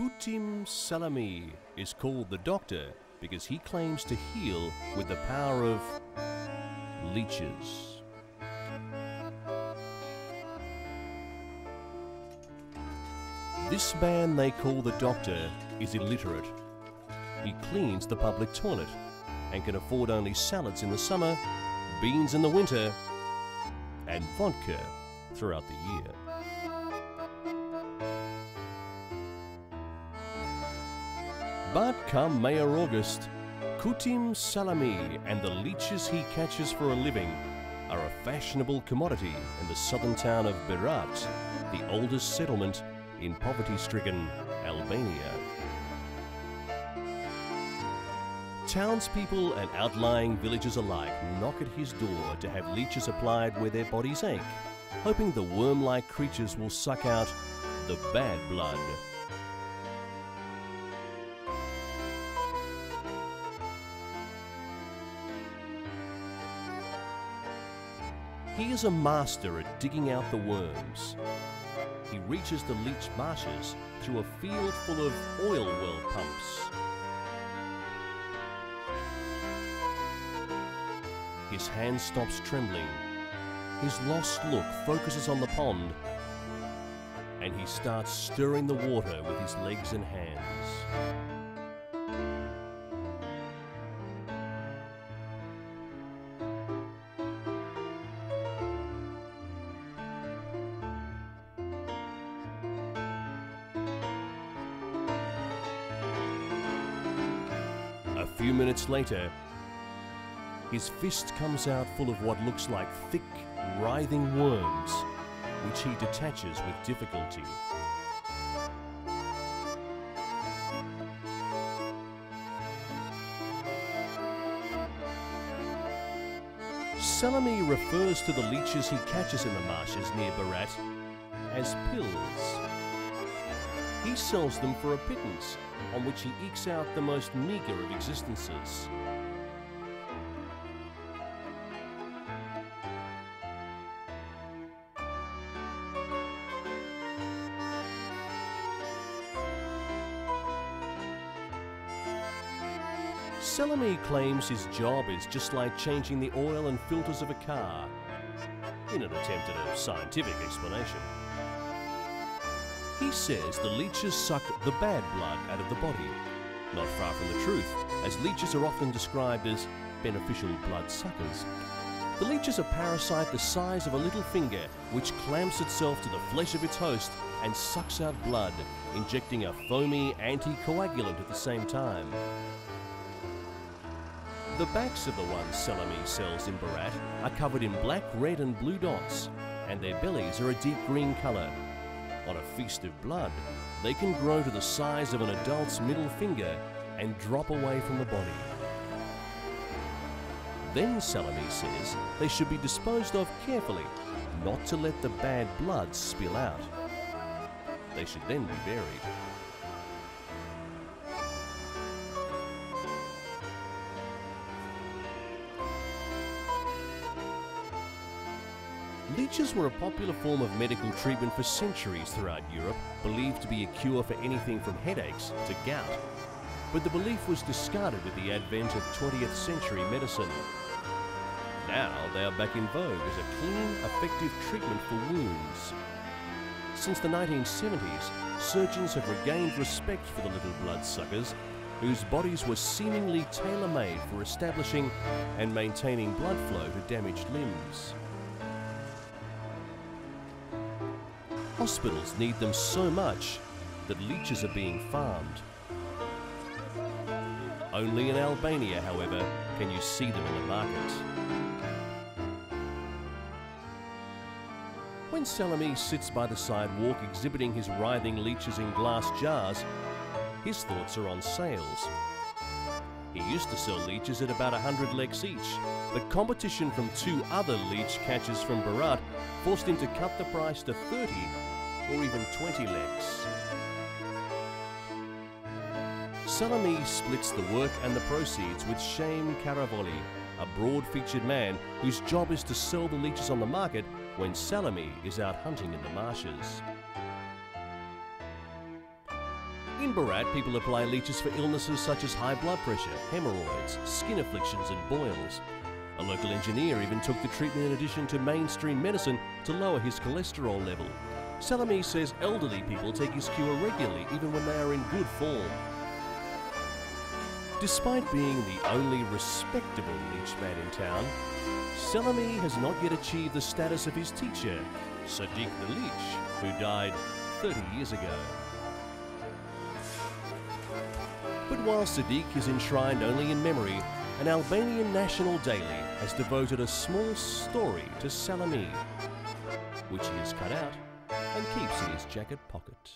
Kutim Salami is called the Doctor because he claims to heal with the power of leeches. This man they call the Doctor is illiterate. He cleans the public toilet and can afford only salads in the summer, beans in the winter, and vodka throughout the year. But come May or August, Kutim Salami and the leeches he catches for a living are a fashionable commodity in the southern town of Berat, the oldest settlement in poverty-stricken Albania. Townspeople and outlying villagers alike knock at his door to have leeches applied where their bodies ache, hoping the worm-like creatures will suck out the bad blood. He is a master at digging out the worms. He reaches the leech marshes through a field full of oil well pumps. His hand stops trembling. His lost look focuses on the pond, and he starts stirring the water with his legs and hands. A few minutes later, his fist comes out full of what looks like thick, writhing worms, which he detaches with difficulty. Salami refers to the leeches he catches in the marshes near Berat as pills. He sells them for a pittance, on which he ekes out the most meagre of existences. Salami claims his job is just like changing the oil and filters of a car, in an attempt at a scientific explanation. He says the leeches suck the bad blood out of the body. Not far from the truth, as leeches are often described as beneficial blood suckers. The leech is a parasite the size of a little finger, which clamps itself to the flesh of its host and sucks out blood, injecting a foamy anticoagulant at the same time. The backs of the ones Salami sells in Berat are covered in black, red and blue dots, and their bellies are a deep green colour. On a feast of blood, they can grow to the size of an adult's middle finger and drop away from the body. Then Salami says they should be disposed of carefully, not to let the bad blood spill out. They should then be buried. Leeches were a popular form of medical treatment for centuries throughout Europe, believed to be a cure for anything from headaches to gout. But the belief was discarded with the advent of 20th century medicine. Now they are back in vogue as a clean, effective treatment for wounds. Since the 1970s, surgeons have regained respect for the little bloodsuckers, whose bodies were seemingly tailor-made for establishing and maintaining blood flow to damaged limbs. Hospitals need them so much that leeches are being farmed. Only in Albania, however, can you see them in the market. When Salami sits by the sidewalk exhibiting his writhing leeches in glass jars, his thoughts are on sales. He used to sell leeches at about 100 leks each, but competition from two other leech catchers from Berat forced him to cut the price to 30 or even 20 leks. Salami splits the work and the proceeds with Shame Karavoli, a broad-featured man whose job is to sell the leeches on the market when Salami is out hunting in the marshes. In Barat, people apply leeches for illnesses such as high blood pressure, hemorrhoids, skin afflictions and boils. A local engineer even took the treatment in addition to mainstream medicine to lower his cholesterol level. Salami says elderly people take his cure regularly even when they are in good form. Despite being the only respectable Leech Man in town, Salami has not yet achieved the status of his teacher, Sadiq the Leech, who died 30 years ago. But while Sadiq is enshrined only in memory, an Albanian national daily has devoted a small story to Salami, which he has cut out and keeps in his jacket pocket.